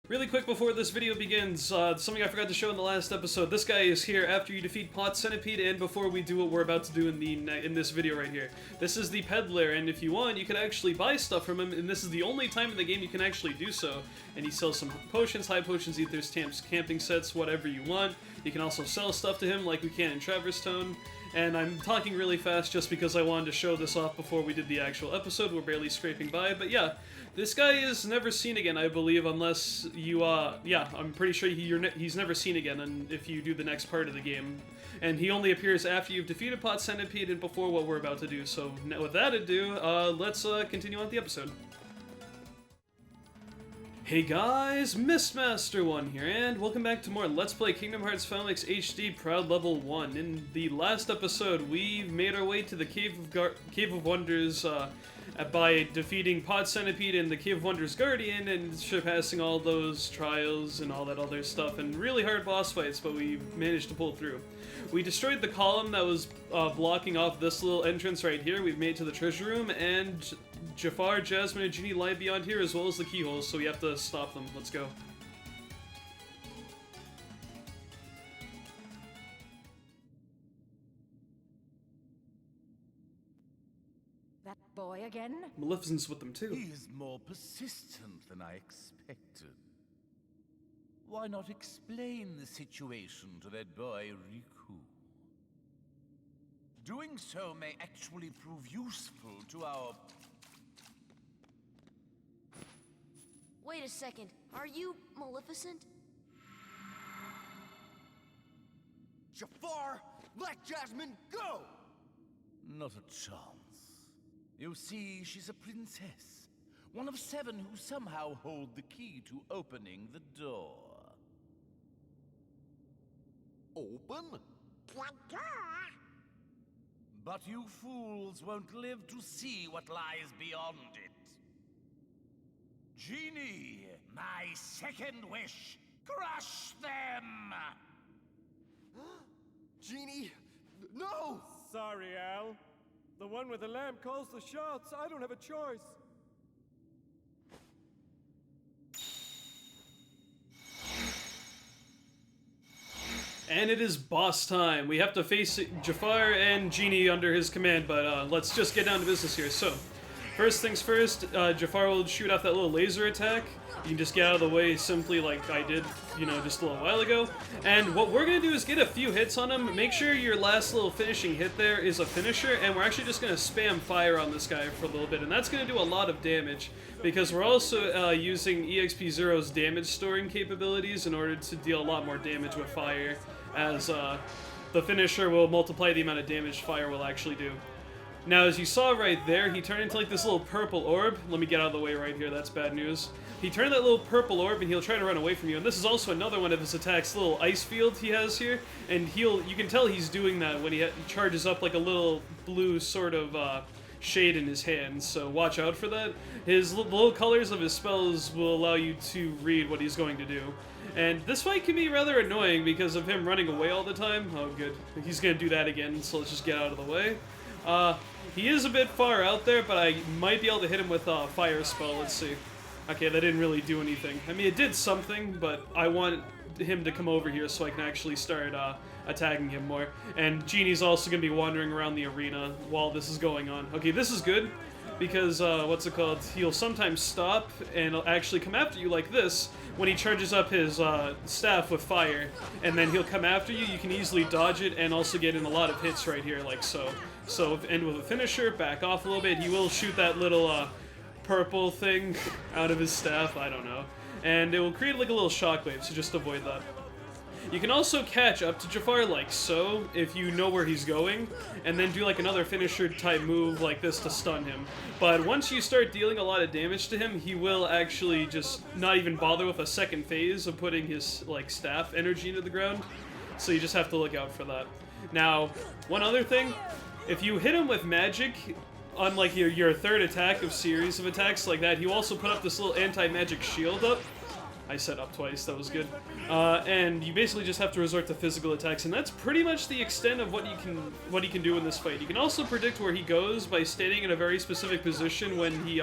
Really quick before this video begins, something I forgot to show in the last episode. This guy is here after you defeat Pot Centipede and before we do what we're about to do in this video right here. This is the peddler, and if you want, you can actually buy stuff from him, and this is the only time in the game you can actually do so. And he sells some potions, high potions, ethers, stamps, camping sets, whatever you want. You can also sell stuff to him like we can in Traverse Town. And I'm talking really fast just because I wanted to show this off before we did the actual episode. We're barely scraping by, but yeah. This guy is never seen again, I believe, unless you, yeah, I'm pretty sure he's never seen again and if you do the next part of the game. And he only appears after you've defeated Pot Centipede and before what we're about to do. So, with that ado, let's continue on with the episode. Hey guys, Mistmaster1 here, and welcome back to more Let's Play Kingdom Hearts Final Mix HD Proud Level 1. In the last episode, we made our way to the Cave of Wonders by defeating Pot Centipede and the Cave of Wonders Guardian and surpassing all those trials and all that other stuff and really hard boss fights, but we managed to pull through. We destroyed the column that was blocking off this little entrance right here. We've made to the treasure room, and Jafar, Jasmine, and Genie lie beyond here as well as the keyholes, so we have to stop them. Let's go. That boy again? Maleficent's with them too. He is more persistent than I expected. Why not explain the situation to that boy, Rikku? Doing so may actually prove useful to our... Wait a second, are you Maleficent? Jafar, let Jasmine go! Not a chance. You see, she's a princess. One of 7 who somehow hold the key to opening the door. Open? But you fools won't live to see what lies beyond it. Genie, my second wish, crush them! Genie, no! Sorry, Al. The one with the lamp calls the shots. I don't have a choice. And it is boss time. We have to face Jafar and Genie under his command, but let's just get down to business here. So, first things first, Jafar will shoot off that little laser attack. You can just get out of the way simply like I did, you know, just a little while ago. And what we're going to do is get a few hits on him. Make sure your last little finishing hit there is a finisher, and we're actually just going to spam fire on this guy for a little bit. And that's going to do a lot of damage, because we're also using EXP Zero's damage storing capabilities in order to deal a lot more damage with fire, as the finisher will multiply the amount of damage fire will actually do. Now, as you saw right there, he turned into like this little purple orb. Let me get out of the way right here, that's bad news. He turned that little purple orb and he'll try to run away from you. And this is also another one of his attacks, little ice field he has here. And you can tell he's doing that when he charges up like a little blue sort of shade in his hands. So watch out for that. His little colors of his spells will allow you to read what he's going to do. And this fight can be rather annoying because of him running away all the time. Oh, good. He's going to do that again, so let's just get out of the way. He is a bit far out there, but I might be able to hit him with a fire spell. Let's see. Okay, that didn't really do anything. I mean, it did something, but I want him to come over here so I can actually start attacking him more. And Genie's also going to be wandering around the arena while this is going on. Okay, this is good, because, what's it called? He'll sometimes stop and he'll actually come after you like this when he charges up his staff with fire. And then he'll come after you, you can easily dodge it and also get in a lot of hits right here, like so. So, and with a finisher, back off a little bit, he will shoot that little purple thing out of his staff, I don't know. And it will create like a little shockwave, so just avoid that. You can also catch up to Jafar like so, if you know where he's going, and then do like another finisher type move like this to stun him. But once you start dealing a lot of damage to him, he will actually just not even bother with a second phase of putting his like staff energy into the ground. So you just have to look out for that. Now, one other thing, if you hit him with magic, on like your third attack of series of attacks like that, he will also put up this little anti-magic shield up. I said up twice, that was good. And you basically just have to resort to physical attacks, and that's pretty much the extent of what he can do in this fight. You can also predict where he goes by standing in a very specific position when he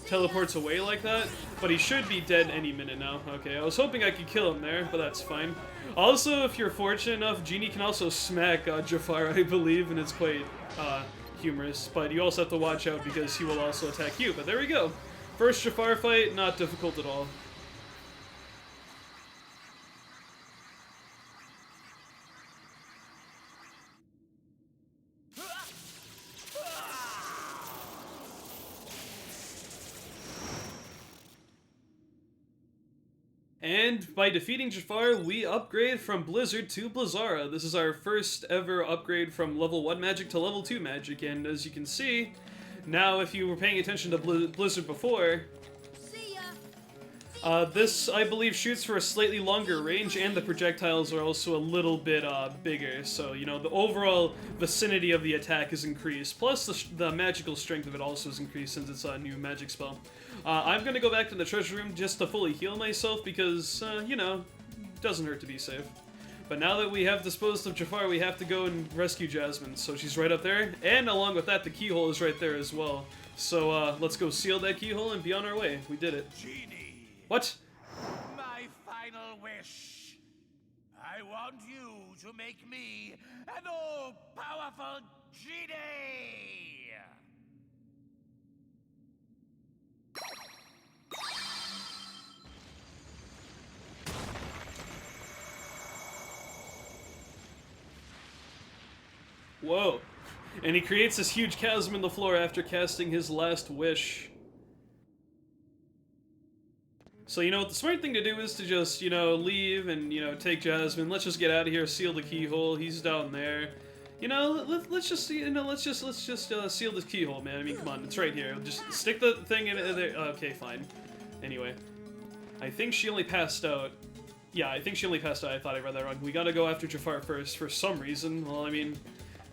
teleports away like that, but he should be dead any minute now. Okay, I was hoping I could kill him there, but that's fine. Also, if you're fortunate enough, Genie can also smack Jafar, I believe, and it's quite humorous, but you also have to watch out because he will also attack you. But there we go. First Jafar fight, not difficult at all. And by defeating Jafar, we upgrade from Blizzard to Blizzara. This is our first ever upgrade from level 1 magic to level 2 magic, and as you can see, now if you were paying attention to Blizzard before, this, I believe, shoots for a slightly longer range, and the projectiles are also a little bit bigger, so, you know, the overall vicinity of the attack is increased, plus the magical strength of it also is increased since it's a new magic spell. I'm gonna go back to the treasure room just to fully heal myself because, you know, it doesn't hurt to be safe. But now that we have disposed of Jafar, we have to go and rescue Jasmine, so she's right up there, and along with that, the keyhole is right there as well. So, let's go seal that keyhole and be on our way. We did it. Genie, What? my final wish. I want you to make me an all-powerful genie. Whoa. And he creates this huge chasm in the floor after casting his last wish. So, you know, the smart thing to do is to just, you know, leave and, you know, take Jasmine. Let's just get out of here, seal the keyhole. He's down there. You know, let's just, you know, let's just seal this keyhole, man. I mean, come on, it's right here. Just stick the thing in there. Okay, fine. Anyway. I think she only passed out. Yeah, I think she only passed out. I thought I read that wrong. We gotta go after Jafar first for some reason. Well, I mean,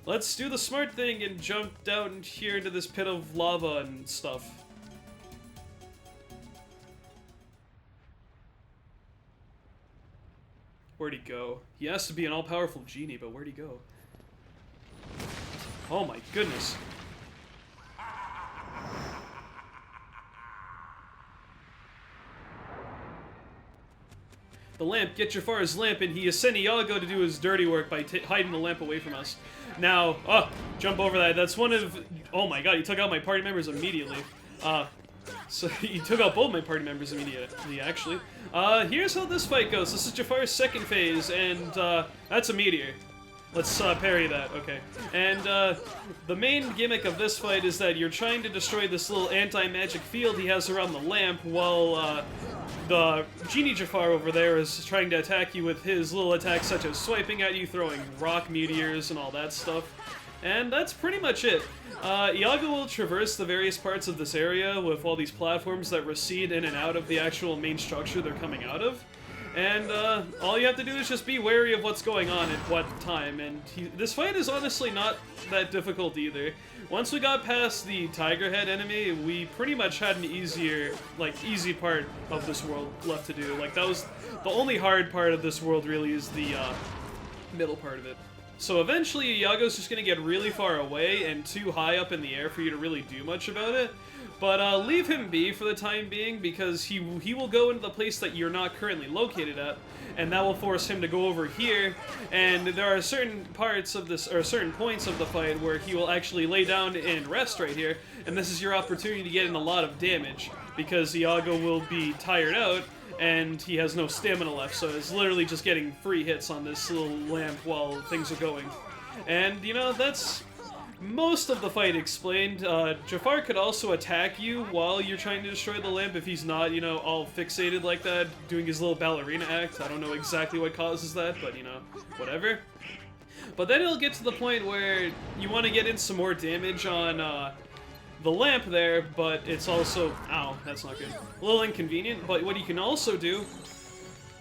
let's do the smart thing and jump down here into this pit of lava and stuff. Where'd he go? He has to be an all-powerful genie, but where'd he go? Oh my goodness. The lamp, get Jafar's lamp, and he has sent Iago to do his dirty work by hiding the lamp away from us. Now, jump over that. That's one of, oh my god, he took out my party members immediately. So he took out both my party members immediately, actually. Here's how this fight goes. This is Jafar's second phase, and that's a meteor. Let's parry that, okay. And the main gimmick of this fight is that you're trying to destroy this little anti-magic field he has around the lamp, while the Genie Jafar over there is trying to attack you with his little attacks such as swiping at you, throwing rock meteors, and all that stuff. And that's pretty much it. Iago will traverse the various parts of this area with all these platforms that recede in and out of the actual main structure they're coming out of. And all you have to do is just be wary of what's going on at what time. And this fight is honestly not that difficult either. Once we got past the Tiger Head enemy, we pretty much had an easy part of this world left to do. Like, that was the only hard part of this world really is the middle part of it. So eventually Iago's just gonna get really far away and too high up in the air for you to really do much about it. But leave him be for the time being, because he will go into the place that you're not currently located at, and that will force him to go over here. And there are certain parts of this, or certain points of the fight where he will actually lay down and rest right here, and this is your opportunity to get in a lot of damage, because Iago will be tired out, and he has no stamina left, so it's literally just getting free hits on this little lamp while things are going. And, you know, that's most of the fight explained. Jafar could also attack you while you're trying to destroy the lamp if he's not, you know, all fixated like that, doing his little ballerina act. I don't know exactly what causes that, but, you know, whatever. But then it'll get to the point where you want to get in some more damage on, the lamp there, but it's also, ow, that's not good. A little inconvenient, but what you can also do,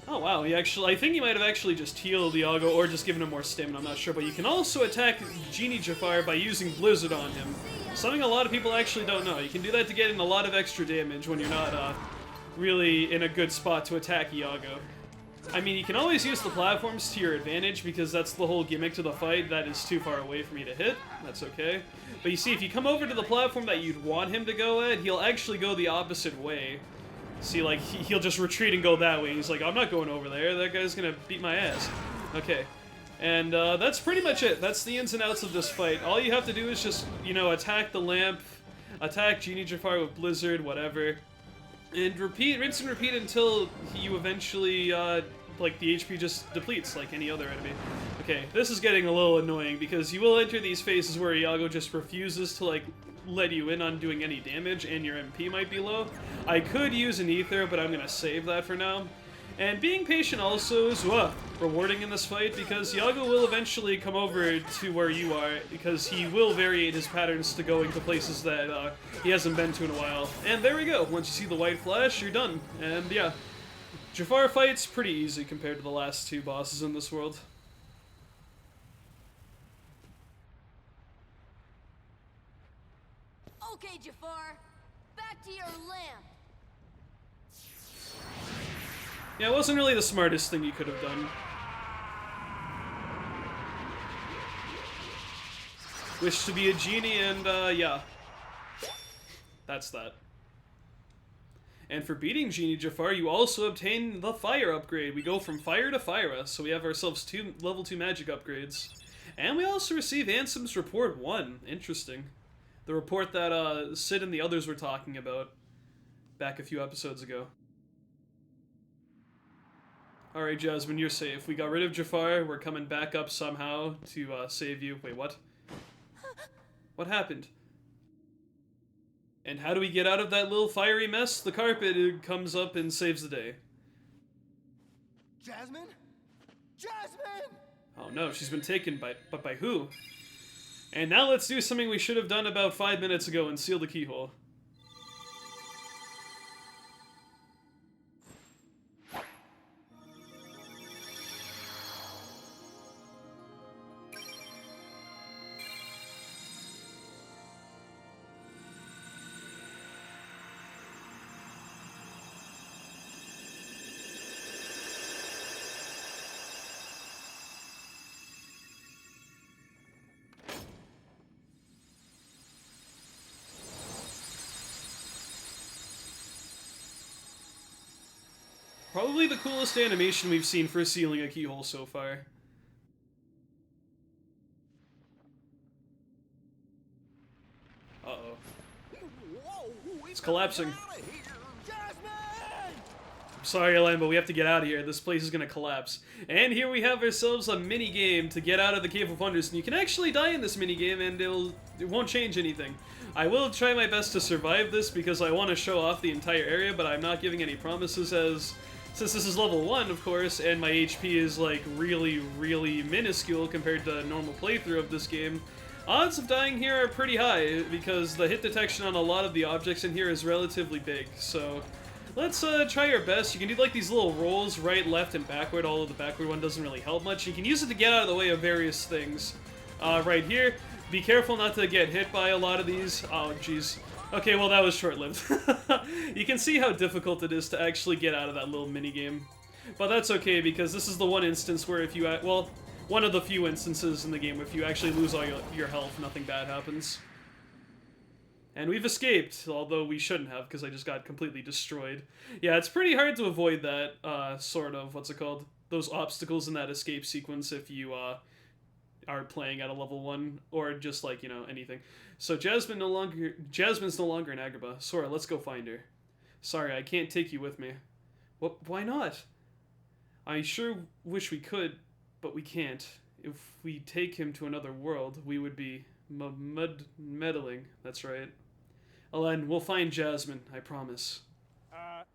oh wow, I think he might have actually just healed Iago or just given him more stamina, I'm not sure, but you can also attack Genie Jafar by using Blizzard on him. Something a lot of people actually don't know. You can do that to get in a lot of extra damage when you're not, really in a good spot to attack Iago. I mean, you can always use the platforms to your advantage because that's the whole gimmick to the fight. That is too far away for me to hit. That's okay. But you see, if you come over to the platform that you'd want him to go at, he'll actually go the opposite way. See, like, he'll just retreat and go that way. He's like, I'm not going over there. That guy's gonna beat my ass. Okay. And that's pretty much it. That's the ins and outs of this fight. All you have to do is just, you know, attack the lamp, attack Genie Jafar with Blizzard, whatever. And repeat, rinse and repeat until you eventually, like, the HP just depletes, like any other enemy. Okay, this is getting a little annoying, because you will enter these phases where Iago just refuses to, like, let you in on doing any damage, and your MP might be low. I could use an Ether, but I'm gonna save that for now. And being patient also is rewarding in this fight, because Iago will eventually come over to where you are, because he will variate his patterns to going to places that he hasn't been to in a while. And there we go. Once you see the white flash, you're done. And yeah, Jafar fight's pretty easy compared to the last two bosses in this world. Okay, Jafar. Back to your lamp. Yeah, it wasn't really the smartest thing you could have done. Wish to be a genie, and yeah. That's that. And for beating Genie Jafar, you also obtain the fire upgrade. We go from fire to Fyra, so we have ourselves 2 level 2 magic upgrades. And we also receive Ansem's Report 1. Interesting. The report that Sid and the others were talking about back a few episodes ago. Alright, Jasmine, you're safe. We got rid of Jafar. We're coming back up somehow to save you. Wait, what? What happened? And how do we get out of that little fiery mess? The carpet comes up and saves the day. Jasmine? Jasmine! Oh no, she's been taken but by who? And now let's do something we should have done about 5 minutes ago and seal the keyhole. Probably the coolest animation we've seen for sealing a keyhole so far. Uh-oh. It's collapsing. Sorry, Elaine, but we have to get out of here. This place is gonna collapse. And here we have ourselves a mini-game to get out of the Cave of Wonders. And you can actually die in this mini-game, and it won't change anything. I will try my best to survive this because I want to show off the entire area, but I'm not giving any promises since this is level 1, of course, and my HP is, like, really, really minuscule compared to a normal playthrough of this game. Odds of dying here are pretty high, because the hit detection on a lot of the objects in here is relatively big, so let's try our best. You can do, like, these little rolls, right, left, and backward, although the backward one doesn't really help much. You can use it to get out of the way of various things. Right here, be careful not to get hit by a lot of these. Oh, jeez. Okay, well, that was short-lived. You can see how difficult it is to actually get out of that little minigame. But that's okay, because this is the one instance where if you... well, one of the few instances in the game where if you actually lose all your health, nothing bad happens. And we've escaped, although we shouldn't have, because I just got completely destroyed. Yeah, it's pretty hard to avoid that, sort of, what's it called? Those obstacles in that escape sequence if you, are playing at a level 1, or just, like, you know, anything. So Jasmine's no longer in Agrabah. Sora, let's go find her. Sorry, I can't take you with me. Why not? I sure wish we could, but we can't. If we take him to another world, we would be meddling. That's right. Alen, we'll find Jasmine, I promise.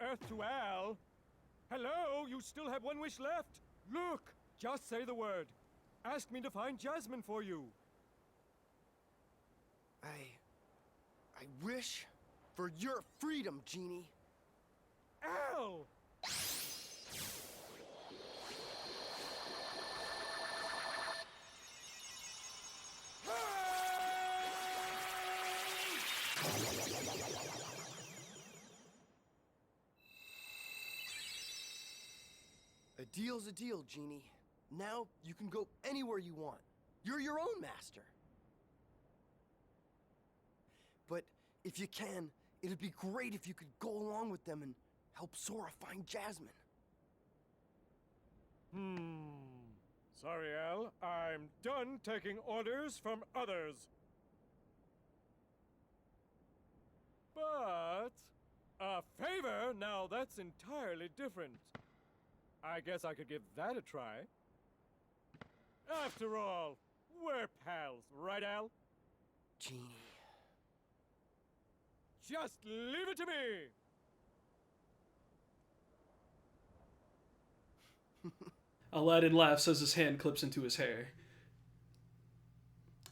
Earth to Al? Hello, you still have one wish left? Look, just say the word. Ask me to find Jasmine for you. I wish for your freedom, Genie. Al! A deal's a deal, Genie. Now you can go anywhere you want. You're your own master. But if you can, it'd be great if you could go along with them and help Sora find Jasmine. Sorry, Al. I'm done taking orders from others. But a favor? Now that's entirely different. I guess I could give that a try. After all, we're pals, right, Al? Genie. Just leave it to me! Aladdin laughs as his hand clips into his hair.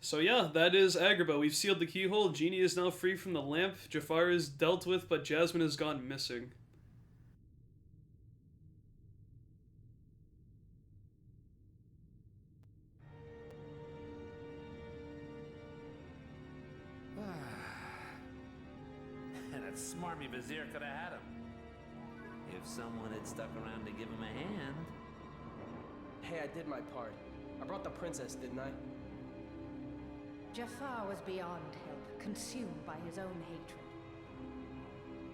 So yeah, that is Agrabah. We've sealed the keyhole. Genie is now free from the lamp. Jafar is dealt with, but Jasmine has gone missing. That smarmy vizier could have had him. If someone had stuck around to give him a hand. Hey, I did my part. I brought the princess, didn't I? Jafar was beyond help, consumed by his own hatred.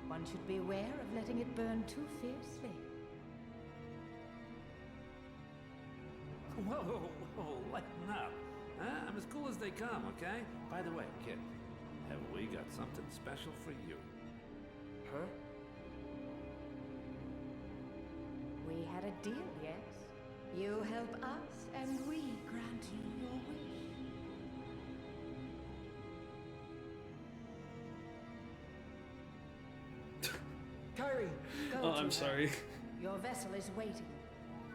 One should beware of letting it burn too fiercely. Whoa, whoa, whoa, lighten up. Huh? I'm as cool as they come, okay? By the way, kid, have we got something special for you? Huh? We had a deal, yes? You help us, and we grant you your wish. Kyrie! Go Oh, to I'm her. sorry. Your vessel is waiting.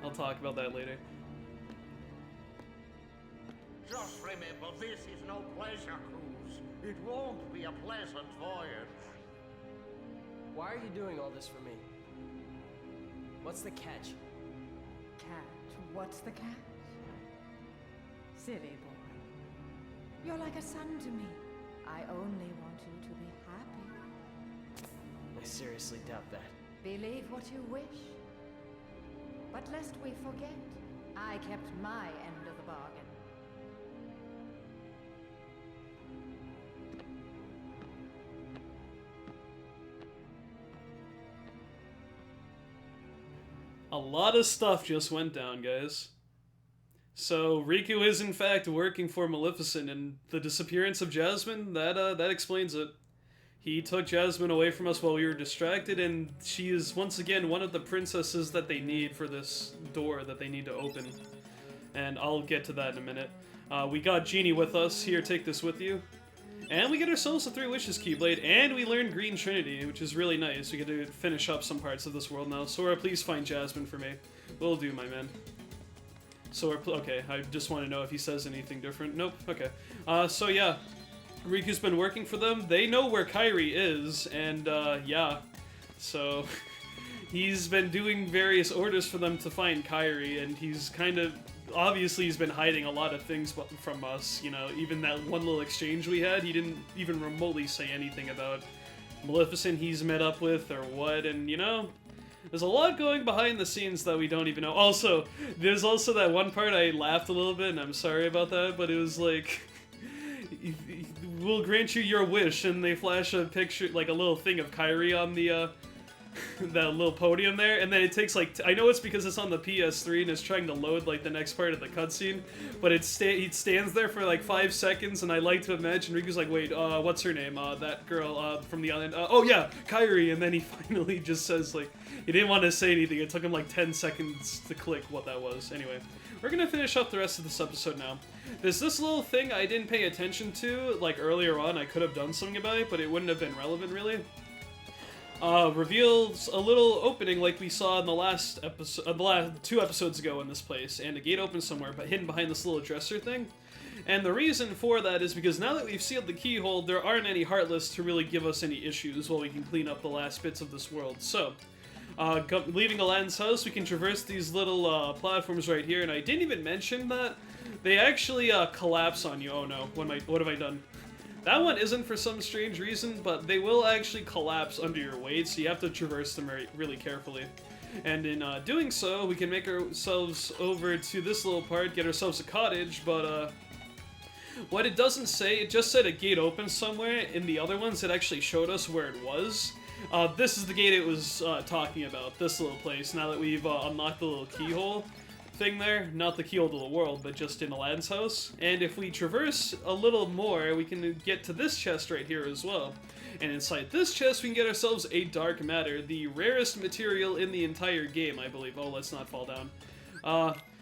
I'll talk about that later. Just remember, this is no pleasure cruise. It won't be a pleasant voyage. Why are you doing all this for me? What's the catch? Catch? What's the catch? Silly boy. You're like a son to me. I only want you to be happy. I seriously doubt that. Believe what you wish. But lest we forget, I kept my end of the bargain. A lot of stuff just went down, guys. So, Rikku is in fact working for Maleficent, and the disappearance of Jasmine, that explains it. He took Jasmine away from us while we were distracted, and she is once again one of the princesses that they need for this door that they need to open. And I'll get to that in a minute. We got Genie with us. Here, take this with you. And we get ourselves a 3 Wishes Keyblade, and we learn Green Trinity, which is really nice. We get to finish up some parts of this world now. Sora, please find Jasmine for me. Will do, my man. Sora, okay, I just want to know if he says anything different. Nope, okay. So yeah, Riku's been working for them. They know where Kyrie is, and yeah. So, he's been doing various orders for them to find Kyrie, and he's kind of... Obviously, he's been hiding a lot of things from us, you know, even that one little exchange we had, he didn't even remotely say anything about Maleficent he's met up with or what, and, you know, there's a lot going behind the scenes that we don't even know. Also, there's also that one part I laughed a little bit, and I'm sorry about that, but it was like, we'll grant you your wish, and they flash a picture, like a little thing of Kyrie on the, that little podium there, and then it takes like I know it's because it's on the PS3 and it's trying to load like the next part of the cutscene, but it stands there for like 5 seconds, and I like to imagine Riku's like, wait, what's her name? That girl from the island. Oh yeah, Kyrie, and then he finally just says like he didn't want to say anything. It took him like 10 seconds to click what that was. Anyway, we're gonna finish up the rest of this episode now. There's this little thing I didn't pay attention to like earlier on. I could have done something about it, but it wouldn't have been relevant really. Reveals a little opening like we saw in the last episode, the last 2 episodes ago in this place, and a gate opens somewhere, but hidden behind this little dresser thing. And the reason for that is because now that we've sealed the keyhole, there aren't any Heartless to really give us any issues while we can clean up the last bits of this world. So, leaving Aladdin's house, we can traverse these little platforms right here, and I didn't even mention that they actually collapse on you. Oh no, what have I done? That one isn't for some strange reason, but they will actually collapse under your weight, so you have to traverse them really carefully. And in doing so, we can make ourselves over to this little part, get ourselves a cottage, but what it doesn't say, it just said a gate opens somewhere. In the other ones, it actually showed us where it was. This is the gate it was talking about, this little place, now that we've unlocked the little keyhole thing there. Not the keyhole to the world, but just in Aladdin's house. And if we traverse a little more, we can get to this chest right here as well. And inside this chest, we can get ourselves a dark matter, the rarest material in the entire game, I believe. Oh, let's not fall down.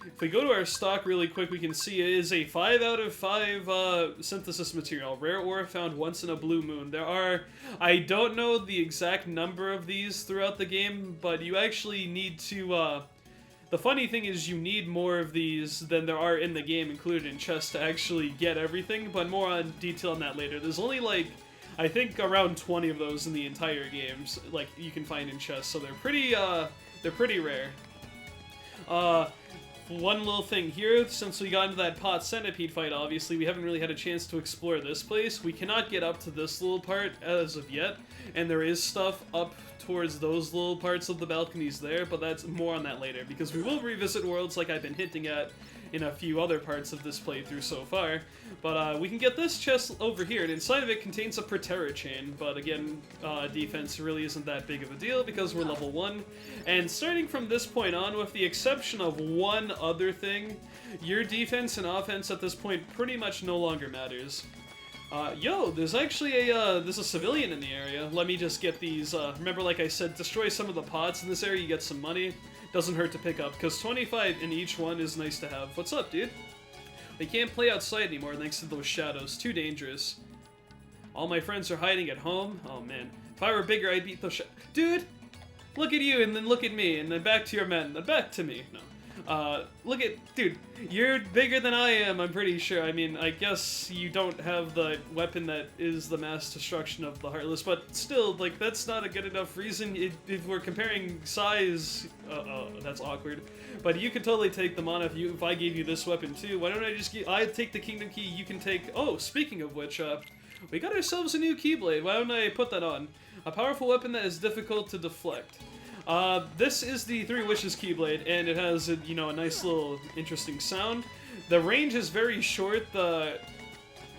If we go to our stock really quick, we can see it is a 5 out of 5 synthesis material. Rare ore found once in a blue moon. There are, I don't know the exact number of these throughout the game, but you actually need to, the funny thing is you need more of these than there are in the game included in chests to actually get everything, but more on detail on that later. There's only like, I think around 20 of those in the entire games, like, you can find in chests, so they're pretty rare. One little thing here, since we got into that pot centipede fight, obviously, we haven't really had a chance to explore this place. We cannot get up to this little part as of yet, and there is stuff up towards those little parts of the balconies there, but that's more on that later, because we will revisit worlds like I've been hinting at in a few other parts of this playthrough so far. But we can get this chest over here, and inside of it contains a Protera chain, but again, defense really isn't that big of a deal because we're level 1. And starting from this point on, with the exception of one other thing, your defense and offense at this point pretty much no longer matters. Yo, there's actually there's a civilian in the area. Let me just get these, remember like I said, destroy some of the pots in this area, you get some money. Doesn't hurt to pick up, because 25 in each one is nice to have. What's up, dude? They can't play outside anymore thanks to those shadows. Too dangerous. All my friends are hiding at home? Oh, man. If I were bigger, I'd beat those Dude! Look at you, and then look at me, and then back to your men, then back to me. No. Look at... Dude, you're bigger than I am, I'm pretty sure. I mean, I guess you don't have the weapon that is the mass destruction of the Heartless, but still, like, that's not a good enough reason. If we're comparing size... that's awkward. But you could totally take them on if I gave you this weapon, too. Why don't I just I take the Kingdom Key, you can take... Oh, speaking of which, we got ourselves a new Keyblade. Why don't I put that on? A powerful weapon that is difficult to deflect. This is the Three Wishes Keyblade, and it has, a nice little interesting sound. The range is very short, the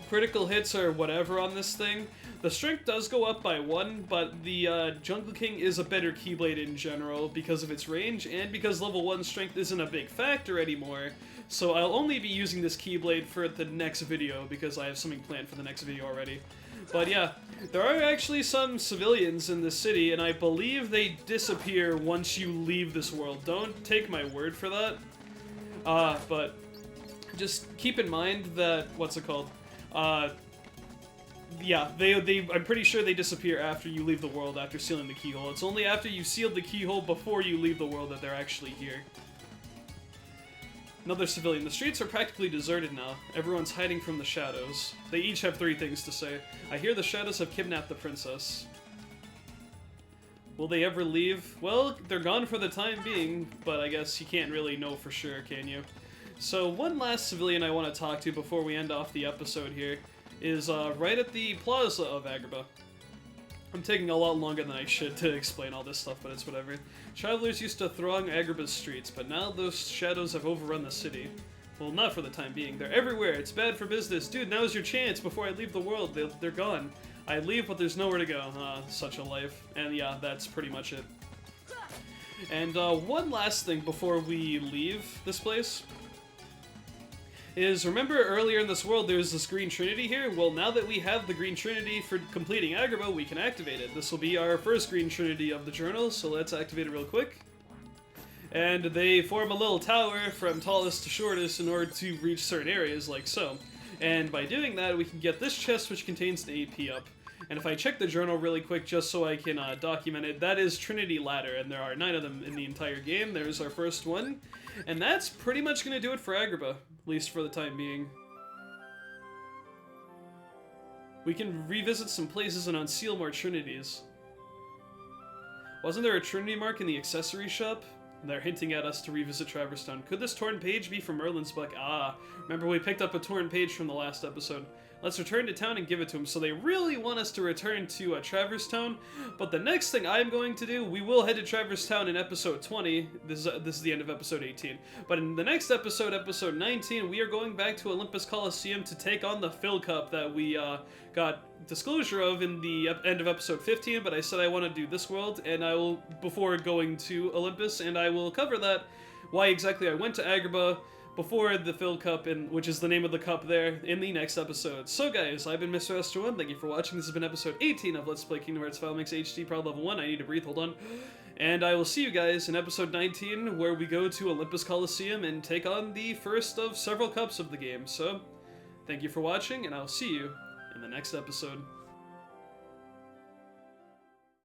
critical hits are whatever on this thing. The strength does go up by 1, but the Jungle King is a better Keyblade in general because of its range, and because level 1 strength isn't a big factor anymore. So I'll only be using this Keyblade for the next video, because I have something planned for the next video already. But yeah, there are actually some civilians in the city, and I believe they disappear once you leave this world. Don't take my word for that. But just keep in mind that, what's it called? Yeah, I'm pretty sure they disappear after you leave the world, after sealing the keyhole. It's only after you sealed the keyhole before you leave the world that they're actually here. Another civilian. The streets are practically deserted now. Everyone's hiding from the shadows. They each have 3 things to say. I hear the shadows have kidnapped the princess. Will they ever leave? Well, they're gone for the time being, but I guess you can't really know for sure, can you? So one last civilian I want to talk to before we end off the episode here is right at the plaza of Agrabah. I'm taking a lot longer than I should to explain all this stuff, but it's whatever. Travelers used to throng Agrabah's streets, but now those shadows have overrun the city. Well, not for the time being. They're everywhere. It's bad for business. Dude, now's your chance before I leave the world. They're gone. I leave, but there's nowhere to go. Such a life. And yeah, that's pretty much it. And one last thing before we leave this place is, remember earlier in this world there was this green Trinity here? Well, now that we have the green Trinity for completing Agrabah, we can activate it. This will be our first green Trinity of the journal, so let's activate it real quick. And they form a little tower from tallest to shortest in order to reach certain areas, like so. And by doing that, we can get this chest, which contains an AP up. And if I check the journal really quick, just so I can document it, that is Trinity Ladder, and there are 9 of them in the entire game. There's our first one. And that's pretty much going to do it for Agrabah, at least for the time being. We can revisit some places and unseal more Trinities. Wasn't there a Trinity mark in the accessory shop? They're hinting at us to revisit Traverse Town. Could this torn page be from Merlin's book? Ah, remember we picked up a torn page from the last episode. Let's return to town and give it to him. So they really want us to return to Traverse Town. But the next thing I'm going to do, we will head to Traverse Town in episode 20. This is the end of episode 18. But in the next episode, episode 19, we are going back to Olympus Coliseum to take on the Phil Cup that we got disclosure of in the end of episode 15. But I said I want to do this world, and I will, before going to Olympus, and I will cover that, why exactly I went to Agrabah before the Phil Cup, which is the name of the cup there, in the next episode. So guys, I've been Mr. Astro1, thank you for watching. This has been episode 18 of Let's Play Kingdom Hearts Final Mix HD Proud Level 1. I need to breathe, hold on. And I will see you guys in episode 19, where we go to Olympus Coliseum and take on the first of several cups of the game. So, thank you for watching, and I'll see you in the next episode.